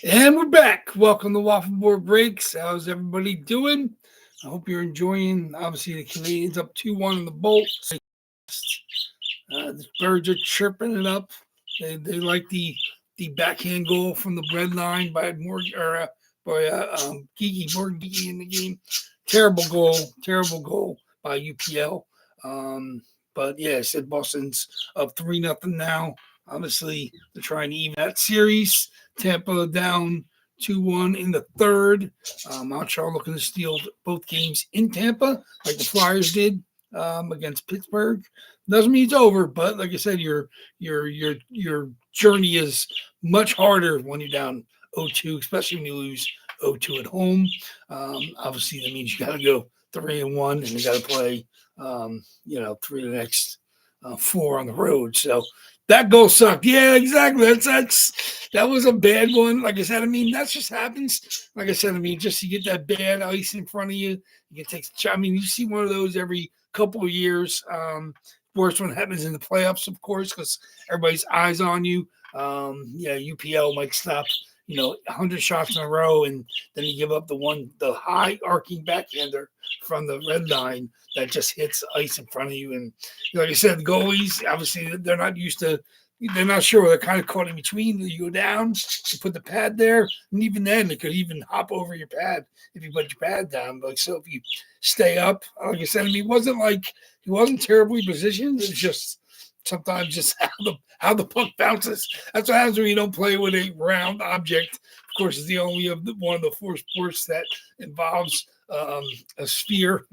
And we're back. Welcome to Waffleboard Breaks. How's everybody doing? I hope you're enjoying. Obviously, the Canadians up 2-1 in the Bolts. The Birds are chirping it up. They like the backhand goal from the red line by Morgan Geeky in the game. Terrible goal by UPL. But yeah, I said Boston's up 3-0 now. Obviously, they're trying to even that series. Tampa down 2-1 in the third. Montreal looking to steal both games in Tampa, like the Flyers did against Pittsburgh. Doesn't mean it's over, but like I said, your journey is much harder when you're down 0-2, especially when you lose 0-2 at home. Obviously, that means you got to go 3-1, and you got to play, three of the next four on the road. So that goal sucked. Yeah, exactly. That was a bad one. Like I said, I mean, that just happens. Like I said, I mean, just you get that bad ice in front of you, you can take. I mean, you see one of those every couple of years. Worst one happens in the playoffs, of course, because everybody's eyes on you. UPL might stop, 100 shots in a row, and then you give up the high arcing backhander from the red line that just hits ice in front of you. And like I said, the goalies, obviously, they're not sure. They're kind of caught in between. You go down, you put the pad there, and even then, it could even hop over your pad if you put your pad down. But so if you stay up, like I said, I mean, he wasn't terribly positioned. It's just sometimes just how the puck bounces. That's what happens when you don't play with a round object. Of course, it's the only one of the four sports that involves a sphere.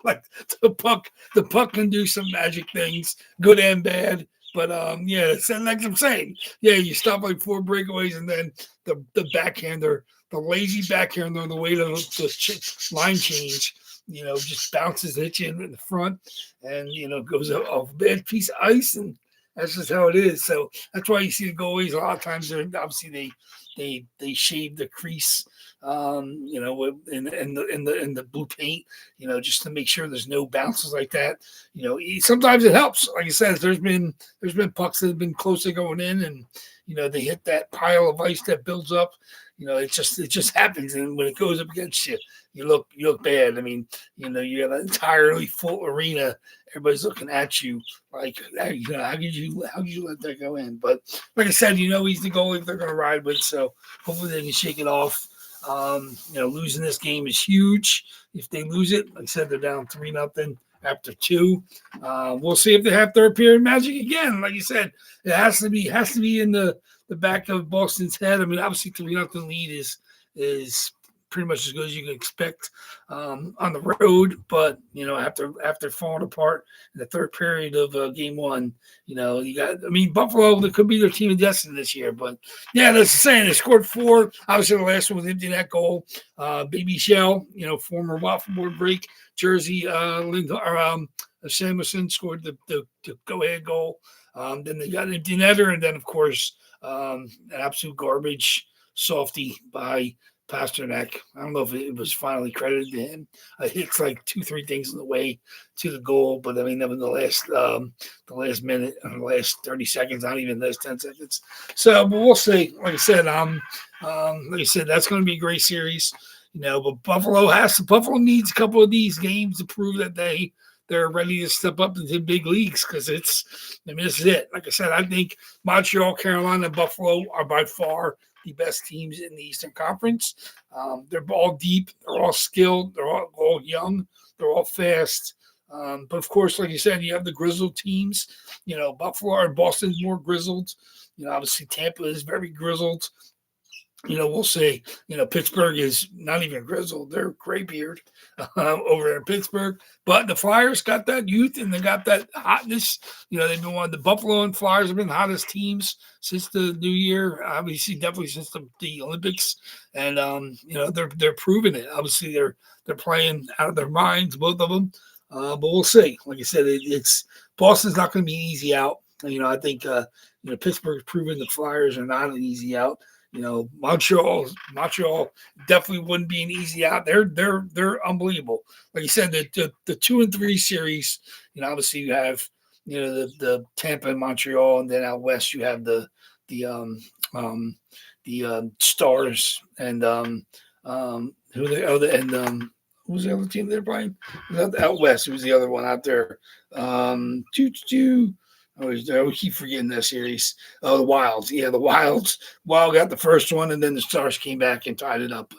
Like the puck can do some magic things, good and bad. But yeah, like I'm saying, yeah, you stop like four breakaways, and then the backhander, the lazy backhander on the way to the line change, just bounces, hits you in the front, and goes off a bad piece of ice, and that's just how it is. So that's why you see the goalies a lot of times. They're obviously they shave the crease, in the blue paint, just to make sure there's no bounces like that. Sometimes it helps. Like I said, there's been pucks that have been close to going in, and they hit that pile of ice that builds up. It just happens, and when it goes up against you, you look bad. I mean, you got an entirely full arena. Everybody's looking at you like, how could you let that go in? But like I said, he's the goalie they're going to ride with. So hopefully they can shake it off. Losing this game is huge. If they lose it, like I said, they're down 3-0 after two. We'll see if they have their period magic again. Like you said, it has to be in the back of Boston's head. I mean, obviously 3-0 lead is pretty much as good as you can expect on the road. But after falling apart in the third period of game one, you got. I mean, Buffalo, that could be their team of destiny this year. But yeah, that's the saying. They scored four. Obviously, the last one was empty net goal. Baby Shell, former Waffleboard Break jersey, Samuelson scored the go ahead goal. Then they got an empty netter, and then of course an absolute garbage softie by Pasternak. I don't know if it was finally credited to him. Hits like 2-3 things on the way to the goal, but I mean that was the last minute or the last 30 seconds, not even those 10 seconds. So, but we'll see. Like I said, that's going to be a great series. But Buffalo needs a couple of these games to prove that they're ready to step up into big leagues, because this is it. Like I said, I think Montreal, Carolina, and Buffalo are by far the best teams in the Eastern Conference. They're all deep. They're all skilled. They're all young. They're all fast. But of course, like you said, you have the grizzled teams. Buffalo and Boston's more grizzled. Obviously Tampa is very grizzled. We'll say, Pittsburgh is not even grizzled. They're graybeard over there in Pittsburgh. But the Flyers got that youth, and they got that hotness. They've been one of the Buffalo and Flyers have been the hottest teams since the new year. Obviously, definitely since the Olympics. And, they're proving it. Obviously, they're playing out of their minds, both of them. But we'll see. Like I said, it's Boston's not going to be an easy out. I think, Pittsburgh's proven the Flyers are not an easy out. Montreal definitely wouldn't be an easy out. They're unbelievable. Like you said, the 2-3 series. Obviously you have the Tampa and Montreal, and then out west you have the Stars and who they oh the and who was the other team they're playing? Out west. Who was the other one out there? Choo. We keep forgetting that series. Oh, the Wilds. Yeah, the Wilds. Wild got the first one, and then the Stars came back and tied it up.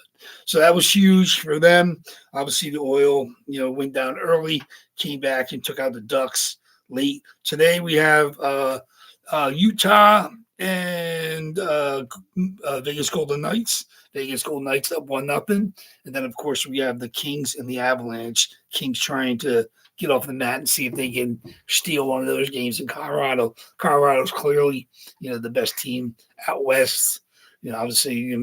So that was huge for them. Obviously, the Oil, went down early, came back and took out the Ducks late. Today we have Utah and Vegas Golden Knights. Vegas Golden Knights up 1-0. And then, of course, we have the Kings and the Avalanche. Kings trying to get off the mat and see if they can steal one of those games in Colorado. Colorado's clearly, the best team out west. Obviously,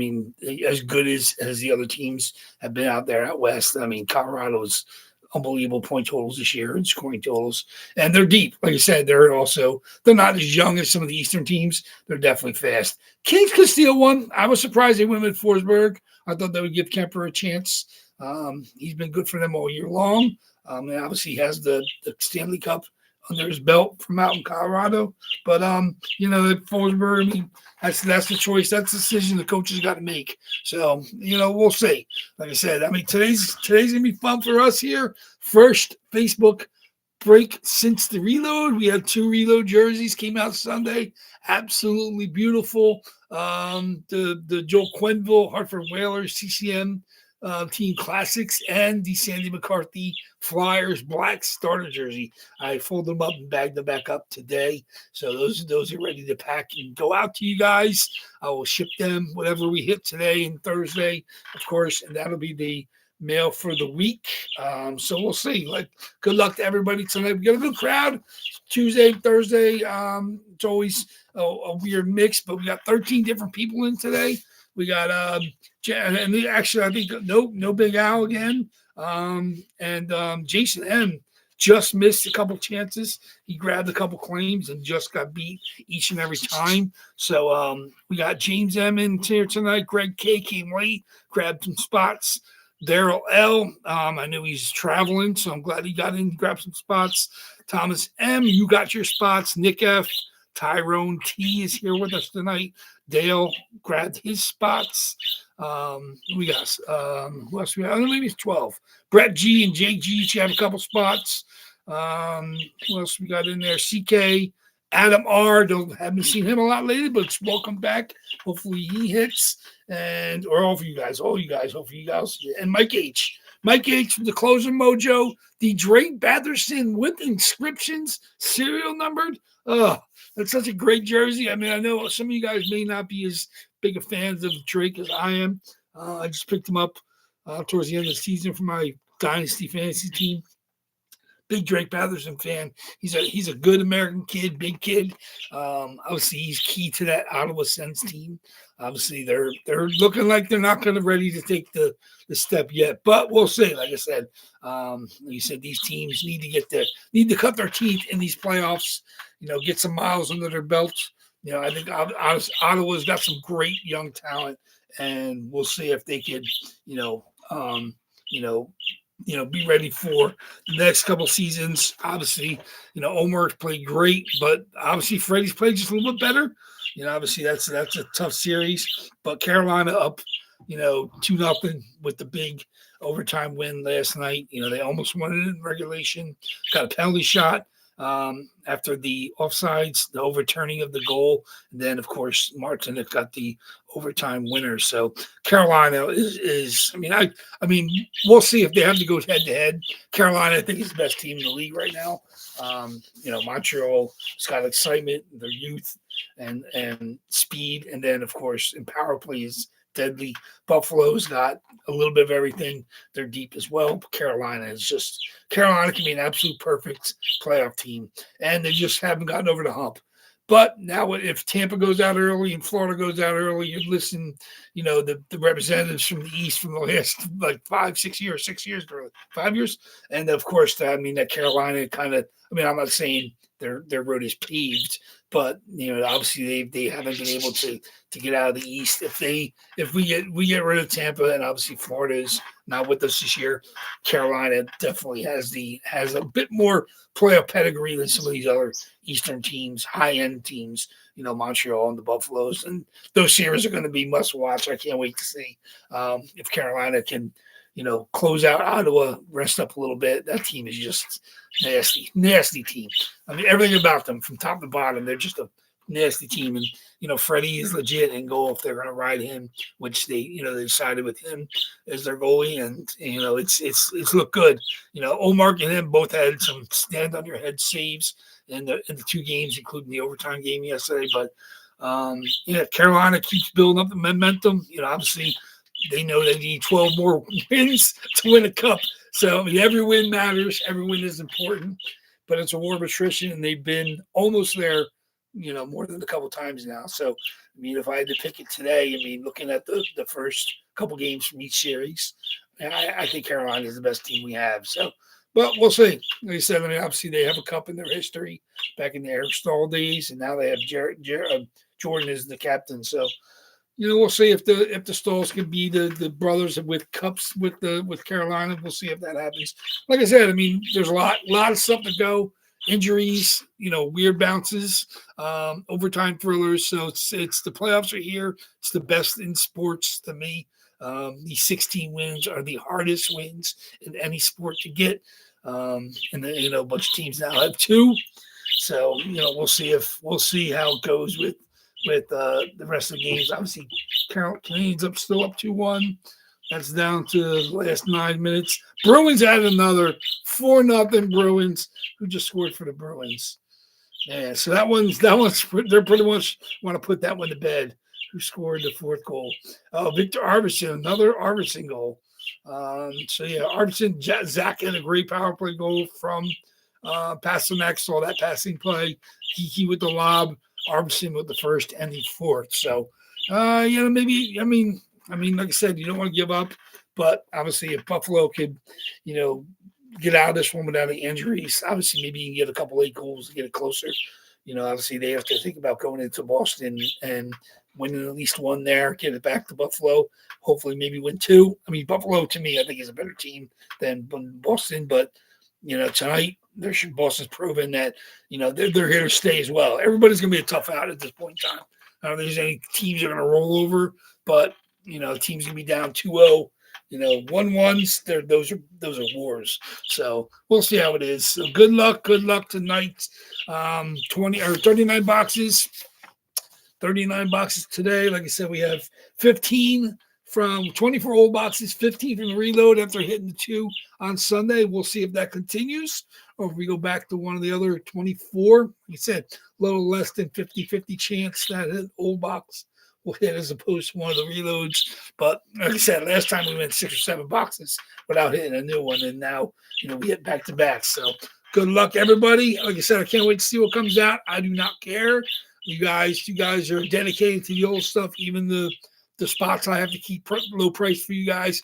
as good as the other teams have been out there out west. Colorado's unbelievable point totals this year and scoring totals. And they're deep. Like I said, they're not as young as some of the Eastern teams. They're definitely fast. Kings could steal one. I was surprised they went with Forsberg. I thought they would give Kemper a chance. He's been good for them all year long. And obviously he has the Stanley Cup under his belt from out in Colorado. But, Forsberg, that's the choice. That's the decision the coaches got to make. So, we'll see. Like I said, today's going to be fun for us here. First Facebook break since the reload. We have 2 reload jerseys came out Sunday. Absolutely beautiful. The Joel Quenneville, Hartford Whalers, CCM Team Classics, and the Sandy McCarthy Flyers black starter jersey. I folded them up and bagged them back up today. So those are ready to pack and go out to you guys. I will ship them whatever we hit today and Thursday, of course, and that'll be the mail for the week. So we'll see. Good luck to everybody tonight. We got a good crowd. Tuesday, Thursday. It's always a weird mix, but we got 13 different people in today. We got and actually I think no Big Al again. And Jason M just missed a couple chances. He grabbed a couple claims and just got beat each and every time. So we got James M in here tonight. Greg K came late, grabbed some spots. Daryl L, I knew he's traveling, so I'm glad he got in, grabbed some spots. Thomas M, you got your spots. Nick F, Tyrone T is here with us tonight. Dale grabbed his spots. We got who else we got? Maybe it's 12. Brett G and JG each have a couple spots. Who else we got in there? CK, Adam R. Haven't seen him a lot lately, but welcome back. Hopefully he hits. Or all you guys, hopefully you guys. And Mike H from the Closer Mojo, the Drake Batherson with inscriptions, serial numbered. That's such a great jersey. I know some of you guys may not be as big a fans of Drake as I am. I just picked him up towards the end of the season for my Dynasty fantasy team. Big Drake Batherson fan. He's a good American kid, big kid. Obviously, he's key to that Ottawa Sens team. Obviously, they're looking like they're not going to ready to take the step yet, but we'll see. Like I said, these teams need to cut their teeth in these playoffs. Get some miles under their belts. I think Ottawa's got some great young talent, and we'll see if they could, be ready for the next couple seasons. Obviously, Omar's played great, but obviously Freddie's played just a little bit better. Obviously that's a tough series, but Carolina up, 2-0 with the big overtime win last night. They almost won it in regulation, got a penalty shot after the offsides, the overturning of the goal. And then, of course, Martinic got the overtime winner. So Carolina is we'll see if they have to go head to head. Carolina, I think, is the best team in the league right now. Montreal has got excitement, their youth and speed. And then, of course, in power play is deadly. Buffalo's got a little bit of everything. They're deep as well. Carolina can be an absolute perfect playoff team, and they just haven't gotten over the hump. But now, if Tampa goes out early and Florida goes out early, you listen, the representatives from the East from the last 5 years, and of course, that Carolina kind of. I'm not saying their road is paved. But obviously they haven't been able to get out of the East. If we get rid of Tampa, and obviously Florida's not with us this year, Carolina definitely has a bit more playoff pedigree than some of these other Eastern teams, high end teams. Montreal and the Buffaloes, and those series are going to be must watch. I can't wait to see if Carolina can close out Ottawa, rest up a little bit. That team is just nasty team. I mean, everything about them from top to bottom, they're just a nasty team. And, Freddie is legit in goal if they're going to ride him, which they decided with him as their goalie. And, it's looked good. Omar and him both had some stand on your head saves in the 2 games, including the overtime game yesterday. But, Carolina keeps building up the momentum. Obviously, they know they need 12 more wins to win a cup. So, I mean, every win matters. Every win is important. But it's a war of attrition, and they've been almost there, more than a couple times now. So, I mean, if I had to pick it today, I mean, looking at the first couple games from each series, I think Carolina is the best team we have. So, but we'll see. Like I said, I mean, obviously they have a cup in their history back in the Eric Stahl days, and now they have Jordan as the captain. So, we'll see if the Stahls can be the brothers with cups with Carolina. We'll see if that happens. Like I said, I mean, there's a lot of stuff to go. Injuries, weird bounces, overtime thrillers. So it's the playoffs are here. It's the best in sports to me. These 16 wins are the hardest wins in any sport to get. And then, a bunch of teams now have 2. So, we'll see how it goes with the rest of the games. Obviously, Canadians still up 2-1. That's down to the last 9 minutes. Bruins added another 4-0 Bruins, who just scored for the Bruins. Yeah, so that one's they're pretty much want to put that one to bed. Who scored the 4th goal? Victor Arvidsson, another Arvidsson goal. So yeah, Arvidsson, Zach had a great power play goal from Pasternak. Saw that passing play. Kiki with the lob. Arvidsson with the first and the 4th. So, maybe, I mean, like I said, you don't want to give up, but obviously if Buffalo could, get out of this one without any injuries, obviously maybe you can get a couple late goals to get it closer. Obviously they have to think about going into Boston and winning at least 1 there, get it back to Buffalo, hopefully maybe win 2. I mean, Buffalo to me, I think is a better team than Boston, but, tonight, Boston's proven that, they're here to stay as well. Everybody's going to be a tough out at this point in time. I don't think there's any teams that are going to roll over, but, teams going to be down 2-0. 1-1s, those are wars. So we'll see how it is. So good luck tonight. 39 boxes. 39 boxes today. Like I said, we have 15 from 24 old boxes, 15 from the reload after hitting the 2 on Sunday. We'll see if that continues or if we go back to one of the other 24. Like I said, a little less than 50-50 chance that an old box will hit as opposed to one of the reloads. But like I said, last time we went 6 or 7 boxes without hitting a new one, and now we hit back to back. So good luck, everybody. Like I said, I can't wait to see what comes out. I do not care. You guys are dedicated to the old stuff, even the spots I have to keep low price for you guys.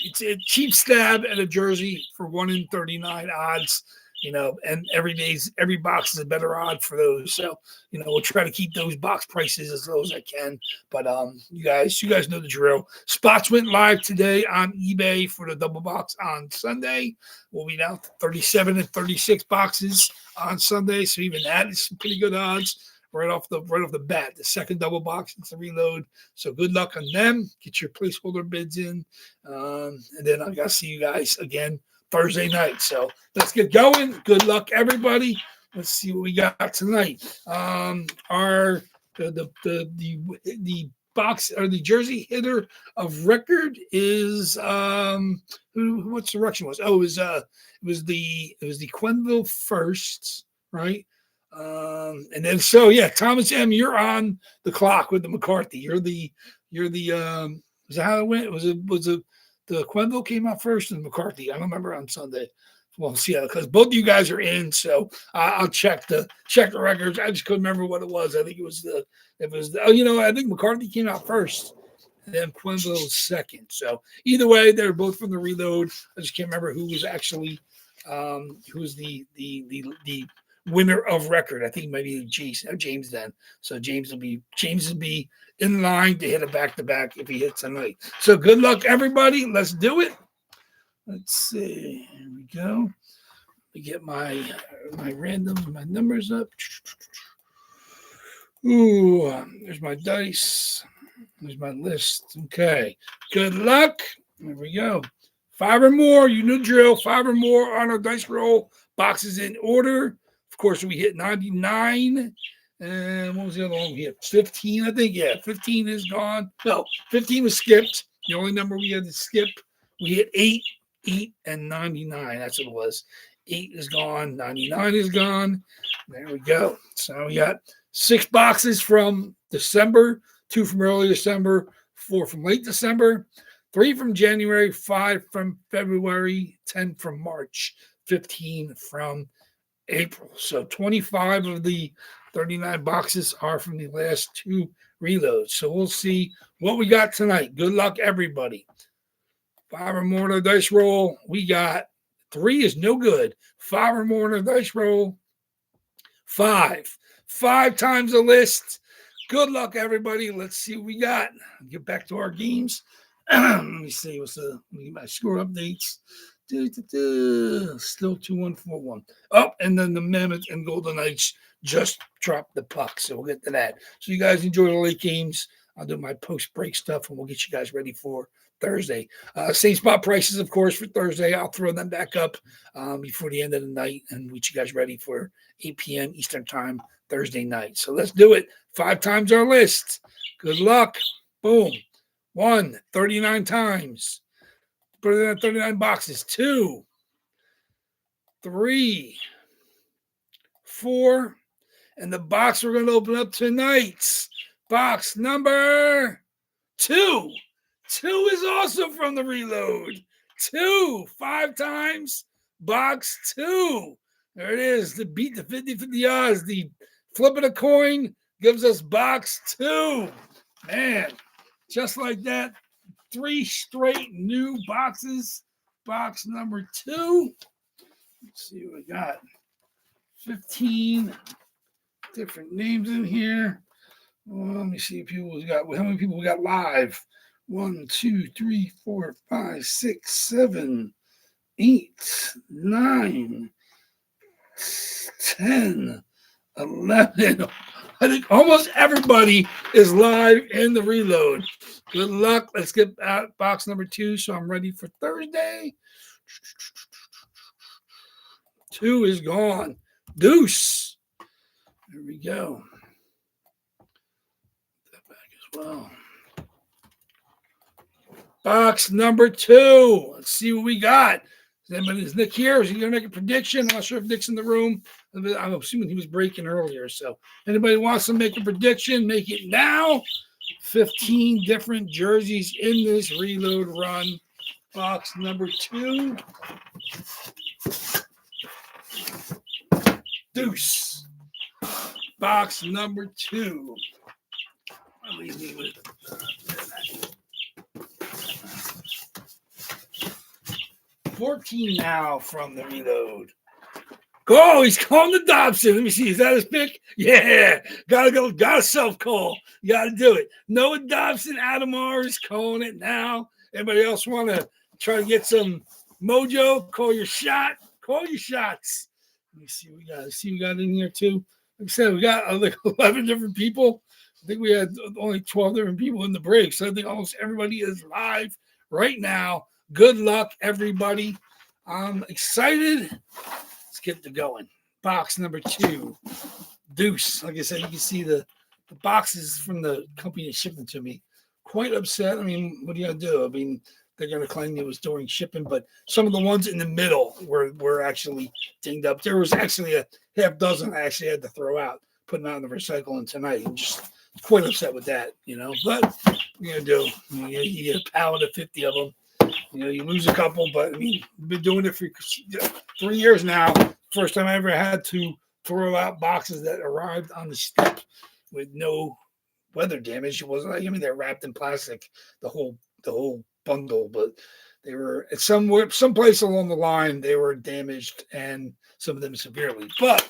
It's a cheap stab at a jersey for 1 in 39 odds. And every box is a better odd for those. So, we'll try to keep those box prices as low as I can. But you guys know the drill. Spots went live today on eBay for the double box on Sunday. We'll be down to 37 and 36 boxes on Sunday. So even that is some pretty good odds right off the bat. The second double box is the reload. So good luck on them. Get your placeholder bids in. And then I gotta see you guys again Thursday night. So let's get going. Good luck, everybody. Let's see what we got tonight. Our the box or the jersey hitter of record is what's the direction was? Oh, it was the Quenville first, right? And then Thomas M, you're on the clock with the McCarthy. You're the was that how it went? Was it the Quenville came out first and McCarthy? I don't remember on Sunday. Well, see, because both of you guys are in, so I'll check the records. I just couldn't remember what it was. I think I think McCarthy came out first, and then Quenville was second. So either way, they're both from the reload. I just can't remember who was actually who was the winner of record. I think it might be James then. So James will be in line to hit a back-to-back if he hits tonight. So good luck, everybody. Let's do it. Let's see. Here we go. Let me get my randoms, my numbers up. Ooh, there's my dice. There's my list. Okay. Good luck. Here we go. 5 or more. You know drill. 5 or more on our dice roll. Boxes in order. Of course, we hit 99. And what was the other one we hit? 15, I think. Yeah, 15 is gone. No, 15 was skipped. The only number we had to skip. We hit 8, and 99. That's what it was. 8 is gone. 99 is gone. There we go. So we got 6 boxes from December, 2 from early December, 4 from late December, 3 from January, 5 from February, 10 from March, 15 from April. So 25 of the 39 boxes are from the last 2 reloads. So we'll see what we got tonight. Good luck, everybody. 5 or more on the dice roll. We got 3 is no good. 5 or more on the dice roll. 5. 5 times the list. Good luck, everybody. Let's see what we got. Get back to our games. Let me see. My score updates. Still 2-1-4-1. Oh, and then the Mammoth and Golden Knights just dropped the puck. So we'll get to that. So you guys enjoy the late games. I'll do my post-break stuff, and we'll get you guys ready for Thursday. Same spot prices, of course, for Thursday. I'll throw them back up before the end of the night and get you guys ready for 8 p.m. Eastern Time Thursday night. So let's do it. 5 times our list. Good luck. Boom. 1, 39 times. Put it in 39 boxes. 2, 3, 4. And the box we're going to open up tonight's box number 2. 2 is also from the reload. 2, 5 times, box 2. There it is. The beat the 50-50 odds. The flip of the coin gives us box 2. Man, just like that, 3 straight new boxes. Box number 2. Let's see what we got. 15 different names in here. Well, let me see how many people we got live. 1, 2, 3, 4, 5, 6, 7, 8, 9, 10, 11. I think almost everybody is live in the reload. Good luck. Let's get out box number 2 so I'm ready for Thursday. 2 is gone. Deuce. There we go. Put that back as well. Box number 2. Let's see what we got. Is Nick here? Is he going to make a prediction? I'm not sure if Nick's in the room. I'm assuming he was breaking earlier. So anybody wants to make a prediction, make it now. 15 different jerseys in this reload run. Box number 2. Deuce. Box number 2. I'll leave me with 14 now from the reload. Oh, he's calling the Dobson. Let me see. Is that his pick? Yeah. Gotta self-call. You gotta do it. Noah Dobson, Adamar is calling it now. Anybody else want to try to get some mojo? Call your shot. Call your shots. Let me see what we got. We got in here too. Like I said, we got like 11 different people. I think we had only 12 different people in the break. So I think almost everybody is live right now. Good luck, everybody. I'm excited. Let's get to going. Box number 2. Deuce. Like I said, you can see the boxes from the company that shipped them to me. Quite upset. I mean, what are you going to do? I mean, they're going to claim it was during shipping, but some of the ones in the middle were actually dinged up. There was actually a half dozen I actually had to throw out, putting out in the recycling tonight. I'm just quite upset with that, But what are you going to do? You get a pallet of 50 of them. You lose a couple, but I mean, we've been doing it for 3 years now. First time I ever had to throw out boxes that arrived on the step with no weather damage. It wasn't like, they're wrapped in plastic, the whole bundle, but they were at someplace along the line, they were damaged and some of them severely. But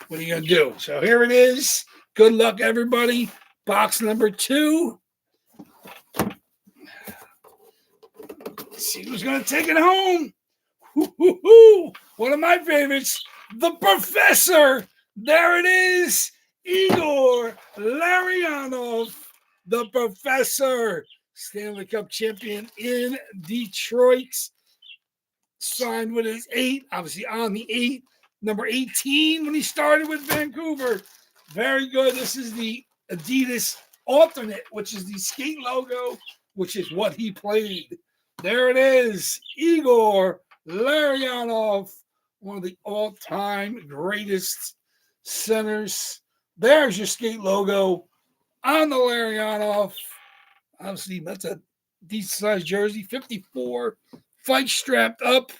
What are you going to do? So here it is. Good luck, everybody. Box number 2. Let's see who's going to take it home. Woo-hoo-hoo. One of my favorites, the Professor. There it is. Igor Larionov, the Professor. Stanley Cup champion in Detroit. Signed with his 8, obviously on the 8, number 18 when he started with Vancouver. Very good. This is the Adidas alternate, which is the skate logo, which is what he played. There it is. Igor Larionov, one of the all-time greatest centers. There's your skate logo on the Larionov. Obviously, that's a decent-sized jersey, 54. Fight strapped up,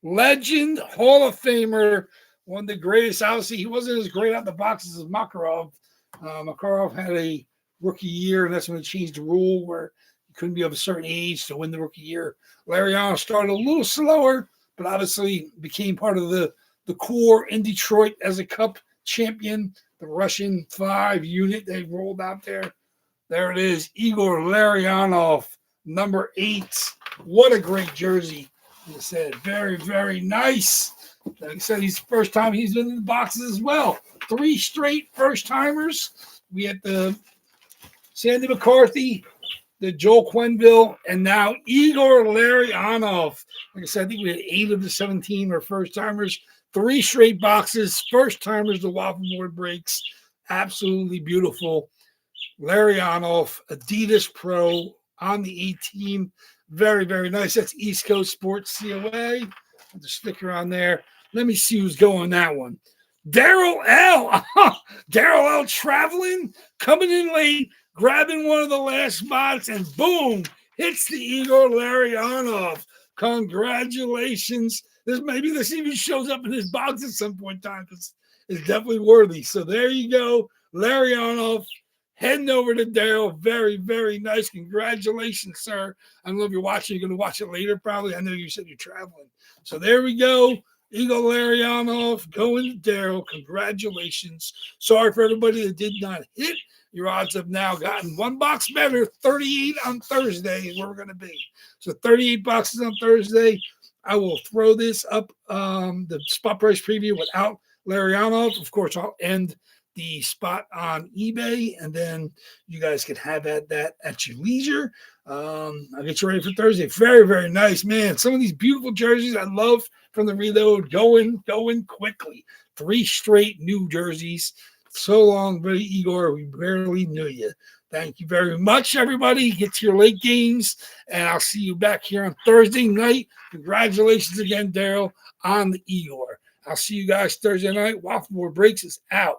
legend, Hall of Famer, one of the greatest. Obviously, he wasn't as great out the boxes as Makarov. Makarov had a rookie year, and that's when they changed the rule where you couldn't be of a certain age to win the rookie year. Larionov started a little slower, but obviously became part of the core in Detroit as a Cup champion. The Russian 5 unit they rolled out there. There it is, Igor Larionov, number 8. What a great jersey. Like I said, very, very nice. Like I said, he's the first time he's been in the boxes as well. 3 straight first-timers. We had the Sandy McCarthy, the Joel Quenneville, and now Igor Larionov. Like I said, I think we had 8 of the 17 were first-timers. 3 straight boxes, first-timers, the WAFFLEBOARD breaks. Absolutely beautiful. Larionov, Adidas Pro on the 18. Very, very nice. That's East Coast Sports COA. Put the sticker on there. Let me see who's going that one. Daryl L. Daryl L traveling, coming in late, grabbing one of the last spots, and boom, hits the Igor Larionov. Congratulations. Maybe this even shows up in his box at some point in time because it's definitely worthy. So there you go. Larionov. Heading over to Daryl. Very, very nice. Congratulations, sir. I don't know if you're watching. You're going to watch it later, probably. I know you said you're traveling. So there we go. Igor Larionov going to Daryl. Congratulations. Sorry for everybody that did not hit. Your odds have now gotten 1 box better. 38 on Thursday is where we're going to be. So 38 boxes on Thursday. I will throw this up, the spot price preview without Larionov. Of course, I'll end the spot on eBay, and then you guys can have that at your leisure. I'll get you ready for Thursday. Very, very nice, man. Some of these beautiful jerseys I love from the reload going quickly. 3 straight new jerseys. So long, buddy Igor. We barely knew you. Thank you very much, everybody. Get to your late games, and I'll see you back here on Thursday night. Congratulations again, Daryl, on the Igor. I'll see you guys Thursday night. WAFFLEBOARD Breaks is out.